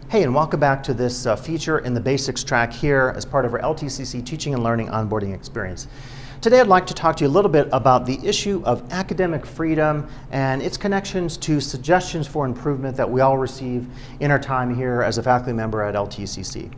Hey, and welcome back to this feature in the basics track here as part of our LTCC Teaching and Learning Onboarding Experience. Today I'd like to talk to you a little bit about the issue of academic freedom and its connections to suggestions for improvement that we all receive in our time here as a faculty member at LTCC.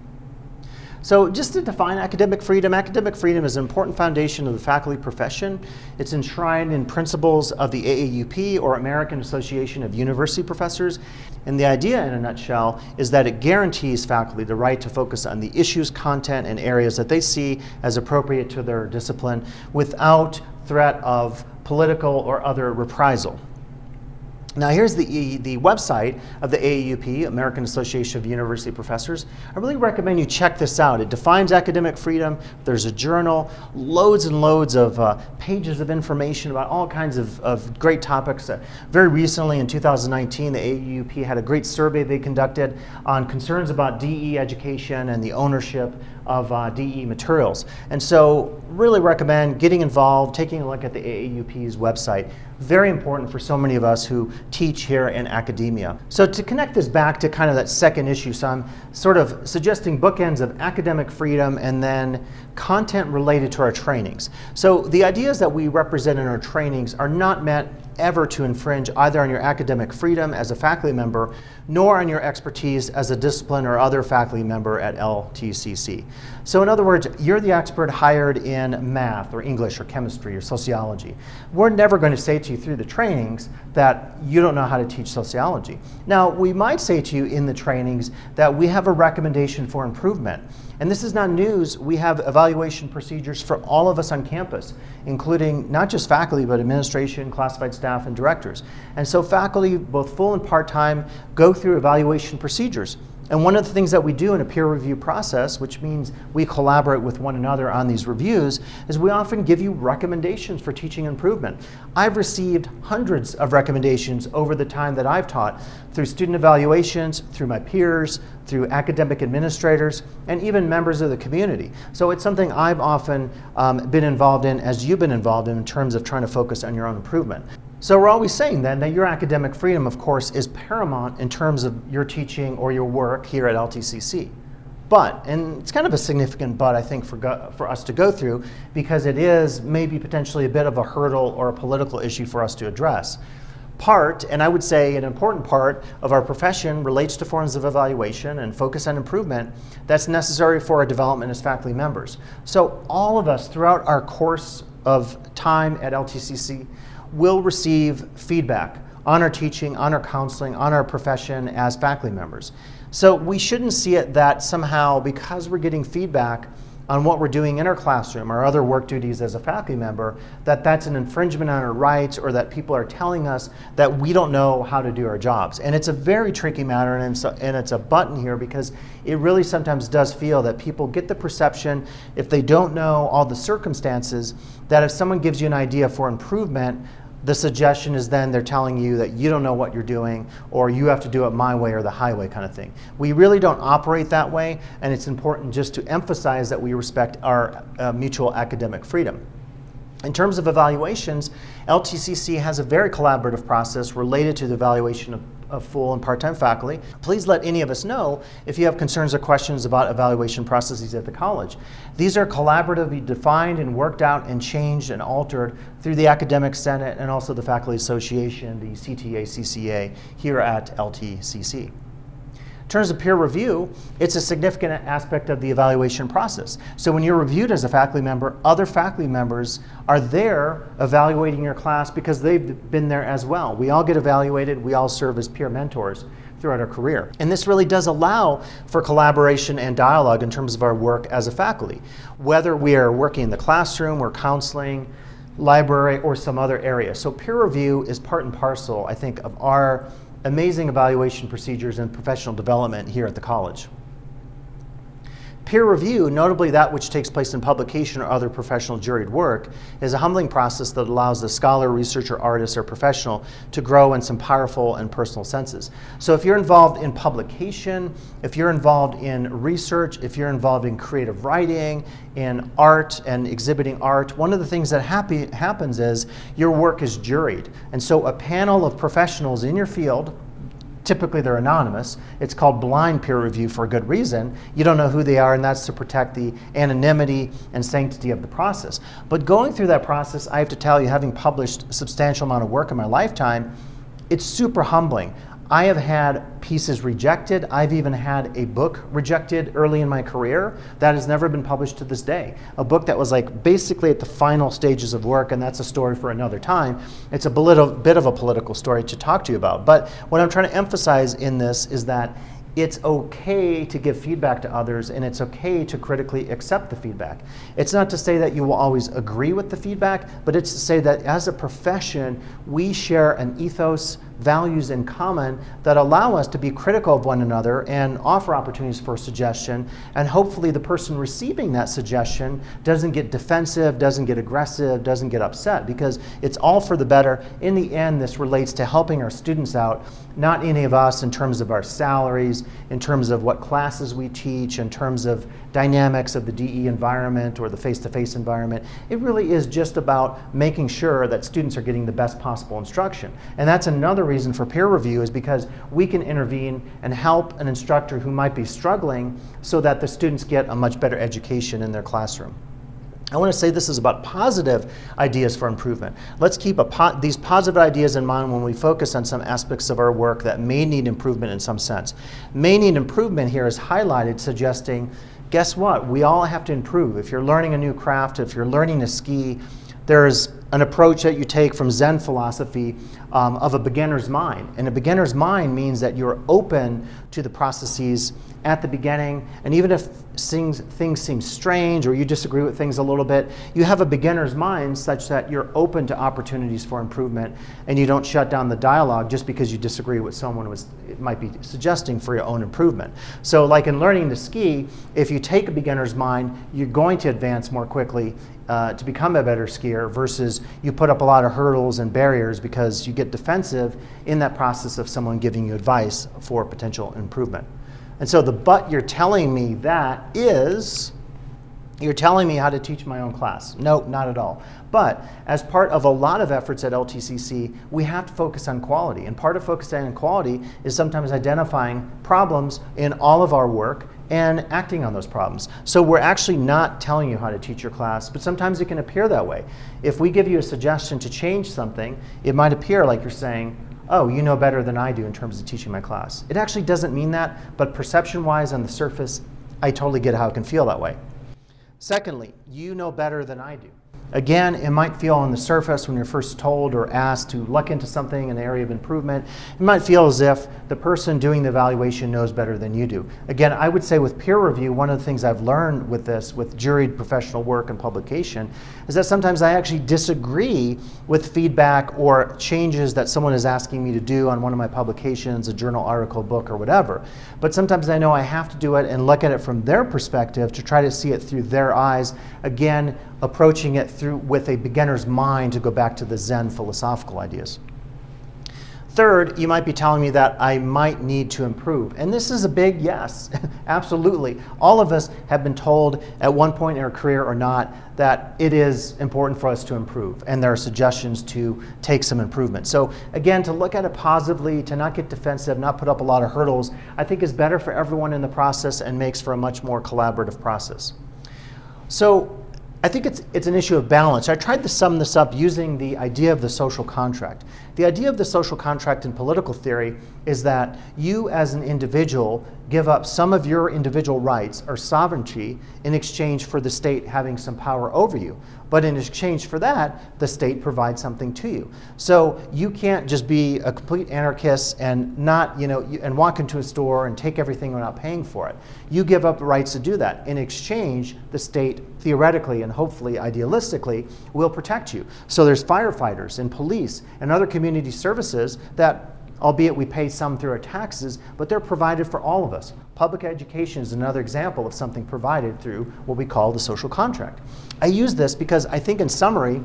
So just to define academic freedom is an important foundation of the faculty profession. It's enshrined in principles of the AAUP, or American Association of University Professors. And the idea, in a nutshell, is that it guarantees faculty the right to focus on the issues, content, and areas that they see as appropriate to their discipline without threat of political or other reprisal. Now here's the website of the AAUP, American Association of University Professors. I really recommend you check this out. It defines academic freedom. There's a journal, loads and loads of pages of information about all kinds of great topics. Very recently in 2019, the AAUP had a great survey they conducted on concerns about DE education and the ownership of DE materials. And so really recommend getting involved, taking a look at the AAUP's website. Very important for so many of us who teach here in academia. So to connect this back to kind of that second issue, so I'm sort of suggesting bookends of academic freedom and then content related to our trainings. So the ideas that we represent in our trainings are not meant ever to infringe either on your academic freedom as a faculty member, nor on your expertise as a discipline or other faculty member at LTCC. So in other words, you're the expert hired in math or English or chemistry or sociology. We're never going to say to you through the trainings that you don't know how to teach sociology. Now, we might say to you in the trainings that we have a recommendation for improvement. And this is not news. We have evaluation procedures for all of us on campus, including not just faculty, but administration, classified staff, and directors. And so faculty, both full and part-time, go through evaluation procedures. And one of the things that we do in a peer review process, which means we collaborate with one another on these reviews, is we often give you recommendations for teaching improvement. I've received hundreds of recommendations over the time that I've taught through student evaluations, through my peers, through academic administrators, and even members of the community. So it's something I've often been involved in, as you've been involved in terms of trying to focus on your own improvement. So we're always saying then that your academic freedom, of course, is paramount in terms of your teaching or your work here at LTCC. But, and it's kind of a significant but I think for us to go through, because it is maybe potentially a bit of a hurdle or a political issue for us to address. Part, and I would say an important part of our profession, relates to forms of evaluation and focus on improvement that's necessary for our development as faculty members. So all of us throughout our course of time at LTCC will receive feedback on our teaching, on our counseling, on our profession as faculty members. So we shouldn't see it that somehow, because we're getting feedback on what we're doing in our classroom or other work duties as a faculty member, that that's an infringement on our rights, or that people are telling us that we don't know how to do our jobs. And it's a very tricky matter, and it's a button here, because it really sometimes does feel that people get the perception, if they don't know all the circumstances, that if someone gives you an idea for improvement, the suggestion is then they're telling you that you don't know what you're doing, or you have to do it my way or the highway kind of thing. We really don't operate that way, and it's important just to emphasize that we respect our mutual academic freedom. In terms of evaluations, LTCC has a very collaborative process related to the evaluation of full and part-time faculty. Please let any of us know if you have concerns or questions about evaluation processes at the college. These are collaboratively defined and worked out and changed and altered through the Academic Senate and also the Faculty Association, the CTA-CCA, here at LTCC. In terms of peer review, it's a significant aspect of the evaluation process. So when you're reviewed as a faculty member, other faculty members are there evaluating your class because they've been there as well. We all get evaluated, we all serve as peer mentors throughout our career. And this really does allow for collaboration and dialogue in terms of our work as a faculty. Whether we are working in the classroom or counseling, library, or some other area. So peer review is part and parcel, I think, of our amazing evaluation procedures and professional development here at the college. Peer review, notably that which takes place in publication or other professional juried work, is a humbling process that allows the scholar, researcher, artist, or professional to grow in some powerful and personal senses. So if you're involved in publication, if you're involved in research, if you're involved in creative writing, in art and exhibiting art, one of the things that happens is your work is juried. And so a panel of professionals in your field Typically they're anonymous. It's called blind peer review for a good reason. You don't know who they are, and that's to protect the anonymity and sanctity of the process. But going through that process, I have to tell you, having published a substantial amount of work in my lifetime, it's super humbling. I have had pieces rejected. I've even had a book rejected early in my career that has never been published to this day. A book that was like basically at the final stages of work, and that's a story for another time. It's a bit of a political story to talk to you about. But what I'm trying to emphasize in this is that it's okay to give feedback to others, and it's okay to critically accept the feedback. It's not to say that you will always agree with the feedback, but it's to say that as a profession, we share an ethos, values in common that allow us to be critical of one another and offer opportunities for suggestion, and hopefully the person receiving that suggestion doesn't get defensive, doesn't get aggressive, doesn't get upset, because it's all for the better. In the end, this relates to helping our students out, not any of us in terms of our salaries, in terms of what classes we teach, in terms of dynamics of the DE environment or the face-to-face environment. It really is just about making sure that students are getting the best possible instruction. And that's another reason for peer review, is because we can intervene and help an instructor who might be struggling so that the students get a much better education in their classroom. I want to say this is about positive ideas for improvement. Let's keep these positive ideas in mind when we focus on some aspects of our work that may need improvement in some sense. May need improvement here is highlighted, suggesting, guess what? We all have to improve. If you're learning a new craft, if you're learning to ski, there's an approach that you take from Zen philosophy of a beginner's mind. And a beginner's mind means that you're open to the processes at the beginning, and even if things seem strange or you disagree with things a little bit, you have a beginner's mind such that you're open to opportunities for improvement, and you don't shut down the dialogue just because you disagree with someone might be suggesting for your own improvement. So like in learning to ski, if you take a beginner's mind, you're going to advance more quickly to become a better skier, versus you put up a lot of hurdles and barriers because you get defensive in that process of someone giving you advice for potential improvement. And so but you're telling me that is, you're telling me how to teach my own class. No, not at all. But as part of a lot of efforts at LTCC, we have to focus on quality. And part of focusing on quality is sometimes identifying problems in all of our work and acting on those problems. So we're actually not telling you how to teach your class, but sometimes it can appear that way. If we give you a suggestion to change something, it might appear like you're saying, oh, you know better than I do in terms of teaching my class. It actually doesn't mean that, but perception-wise on the surface, I totally get how it can feel that way. Secondly, you know better than I do. Again, it might feel on the surface when you're first told or asked to look into something in an area of improvement, it might feel as if the person doing the evaluation knows better than you do. Again, I would say with peer review, one of the things I've learned with this, with juried professional work and publication, is that sometimes I actually disagree with feedback or changes that someone is asking me to do on one of my publications, a journal article, book, or whatever. But sometimes I know I have to do it and look at it from their perspective to try to see it through their eyes. Again, approaching it with a beginner's mind, to go back to the Zen philosophical ideas. Third, you might be telling me that I might need to improve. And this is a big yes, absolutely. All of us have been told at one point in our career or not that it is important for us to improve, and there are suggestions to take some improvement. So again, to look at it positively, to not get defensive, not put up a lot of hurdles, I think is better for everyone in the process and makes for a much more collaborative process. So I think it's an issue of balance. I tried to sum this up using the idea of the social contract. The idea of the social contract in political theory is that you as an individual give up some of your individual rights or sovereignty in exchange for the state having some power over you. But in exchange for that, the state provides something to you. So you can't just be a complete anarchist and not, and walk into a store and take everything without paying for it. You give up the rights to do that. In exchange, the state theoretically and hopefully idealistically will protect you. So there's firefighters and police and other community services that, albeit we pay some through our taxes, but they're provided for all of us. Public education is another example of something provided through what we call the social contract. I use this because I think in summary,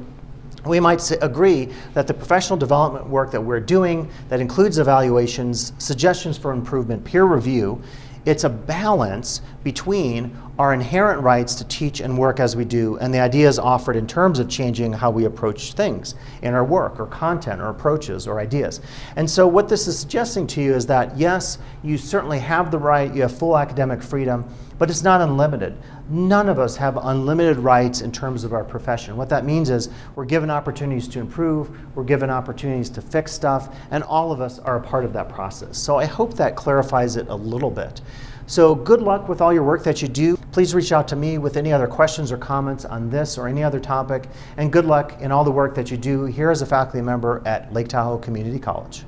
we might agree that the professional development work that we're doing, that includes evaluations, suggestions for improvement, peer review, it's a balance between our inherent rights to teach and work as we do, and the ideas offered in terms of changing how we approach things in our work or content or approaches or ideas. And so what this is suggesting to you is that yes, you certainly have the right, you have full academic freedom, but it's not unlimited. None of us have unlimited rights in terms of our profession. What that means is we're given opportunities to improve, we're given opportunities to fix stuff, and all of us are a part of that process. So I hope that clarifies it a little bit. So good luck with all your work that you do. Please reach out to me with any other questions or comments on this or any other topic, and good luck in all the work that you do here as a faculty member at Lake Tahoe Community College.